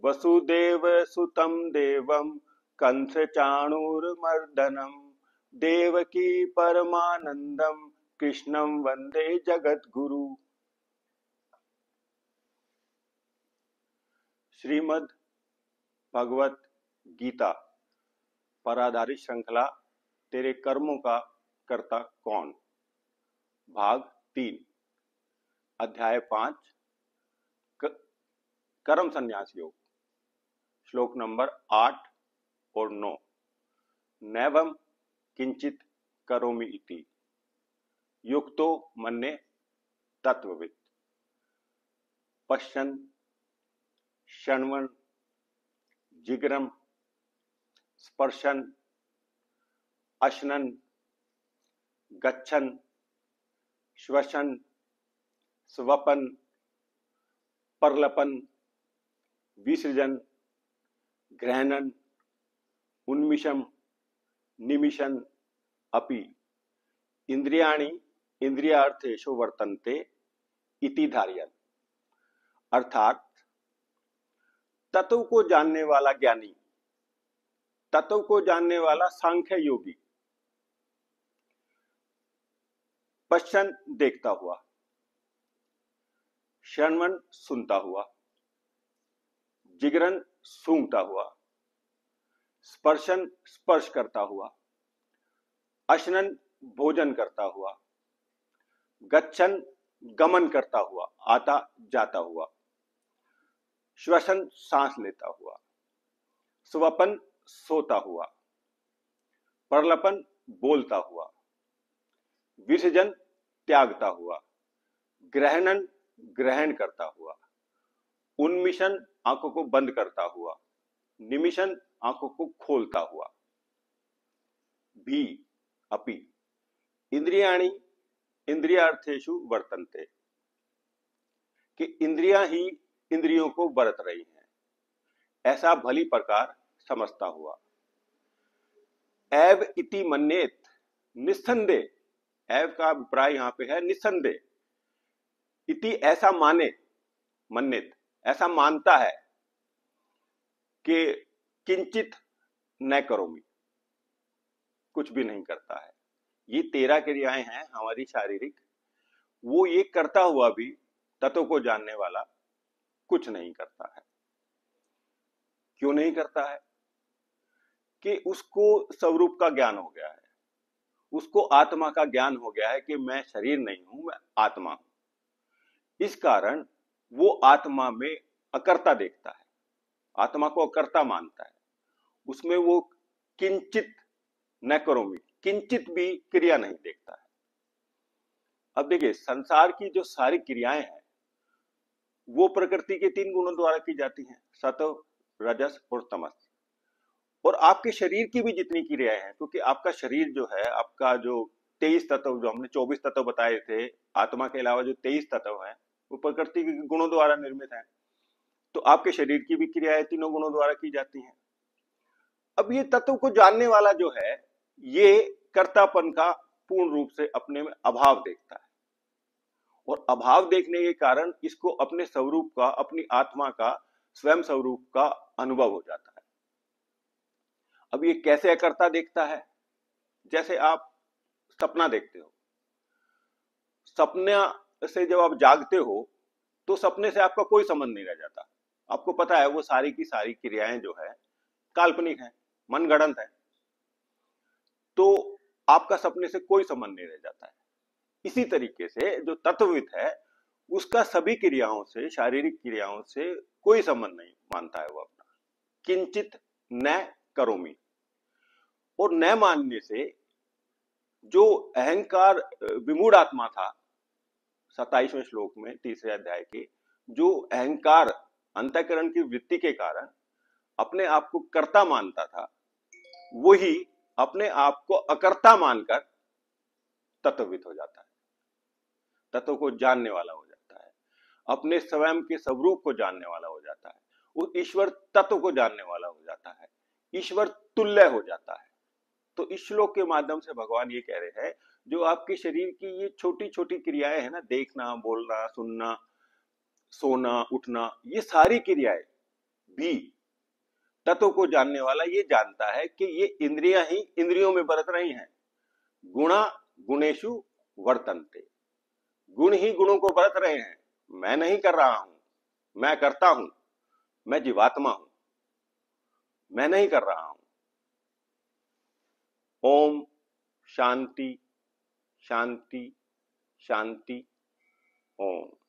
वसुदेव सुतं देवं कंस चाणूरमर्दनम देवकी परमानंदम कृष्णं वंदे जगद्गुरु। श्रीमद् भगवत गीता पर आधारित श्रृंखला तेरे कर्मों का कर्ता कौन, भाग 3, अध्याय 5, कर्म संन्यास योग, श्लोक नंबर 8 और 9। नैवं किंचित करोमि इति युक्तो मन्ये तत्ववित् पश्यन् शृण्वन् जिगरन् स्पर्शन् अश्नन् गच्छन् श्वसन् स्वपन् प्रलपन् विसृजन् ग्रहणन् उन्मिषन् निमिषन् अपि इंद्रियाणि इंद्रियार्थेषु वर्तन्ते इति धारयन्। अर्थात तत्व को जानने वाला ज्ञानी, तत्व को जानने वाला सांख्य योगी पश्चन देखता हुआ, शृण्वन सुनता हुआ, जिगरन सूंघता हुआ, स्पर्शन स्पर्श करता हुआ, अश्नन भोजन करता हुआ, गच्छन गमन करता हुआ आता जाता हुआ, श्वसन सांस लेता हुआ, स्वपन सोता हुआ, प्रलपन बोलता हुआ, विसर्जन त्यागता हुआ, ग्रहणन ग्रहण करता हुआ, उन्मिषण आंखों को बंद करता हुआ, निमिषण आंखों को खोलता हुआ, भी अपि इंद्रियाणि इंद्रियार्थेषु वर्तन्ते कि इंद्रियां ही इंद्रियों को बरत रही हैं, ऐसा भली प्रकार समझता हुआ। एव इति मन्येत निस्संदेह, एव का अभिप्राय यहां पे है निस्संदेह, इति ऐसा माने, मन्येत ऐसा मानता है कि किंचित न करोमि, कुछ भी नहीं करता है। ये 13 क्रियाएं हैं हमारी शारीरिक, वो ये करता हुआ भी तत्व को जानने वाला कुछ नहीं करता है। क्यों नहीं करता है? कि उसको स्वरूप का ज्ञान हो गया है, उसको आत्मा का ज्ञान हो गया है कि मैं शरीर नहीं हूं, मैं आत्मा हूं। इस कारण वो आत्मा में अकर्ता देखता है, आत्मा को अकर्ता मानता है। उसमें वो किंचित न करोमि, किंचित भी क्रिया नहीं देखता है। अब देखिए, संसार की जो सारी क्रियाएं हैं वो प्रकृति के 3 गुणों द्वारा की जाती हैं, सत्व रजस और तमस। और आपके शरीर की भी जितनी क्रियाएं हैं, क्योंकि आपका शरीर जो है, आपका जो 23 तत्व, जो हमने 24 तत्व बताए थे, आत्मा के अलावा जो 23 तत्व हैं वो प्रकृति के गुणों द्वारा निर्मित हैं। तो आपके शरीर की भी क्रियाएं 3 गुणों द्वारा की जाती हैं। अब ये तत्व को जानने वाला जो है, ये कर्तापन का पूर्ण रूप से अपने में अभाव देखता है, और अभाव देखने के कारण इसको अपने स्वरूप का, अपनी आत्मा का, स्वयं स्वरूप का अनुभव हो जाता है। अब ये कैसे अकर्ता देखता है? जैसे आप सपना देखते हो, सपने से जब आप जागते हो तो सपने से आपका कोई संबंध नहीं रह जाता। आपको पता है वो सारी की सारी क्रियाएं जो है काल्पनिक है, मनगढ़ंत है, तो आपका सपने से कोई संबंध नहीं रह जाता है। इसी तरीके से जो तत्वविद है उसका सभी क्रियाओं से, शारीरिक क्रियाओं से कोई संबंध नहीं मानता है वो अपना। किंचित न करोमि, और न मानने से जो अहंकार विमूढ़ आत्मा था 27वें श्लोक में 3रे अध्याय के, जो अहंकार अंतःकरण की वृत्ति के कारण अपने आप को कर्ता मानता था, वही अपने आप को अकर्ता मानकर तत्वविद हो जाता है, तत्व को जानने वाला हो जाता है, अपने स्वयं के स्वरूप को जानने वाला हो जाता है, वो ईश्वर तत्व को जानने वाला हो जाता है, ईश्वर तुल्य हो जाता है। तो इस श्लोक के माध्यम से भगवान ये कह रहे हैं, जो आपके शरीर की ये छोटी छोटी क्रियाएं है ना, देखना, बोलना, सुनना, सोना, उठना, ये सारी क्रियाएं भी तत्व को जानने वाला ये जानता है कि ये इंद्रियां ही इंद्रियों में बरत रही हैं। गुणा गुणेशु वर्तन्ते, गुण ही गुणों को बरत रहे हैं। मैं नहीं कर रहा हूं, मैं करता हूं, मैं जीवात्मा हूं, मैं नहीं कर रहा हूं। ओम शांति शांति शांति। ओम।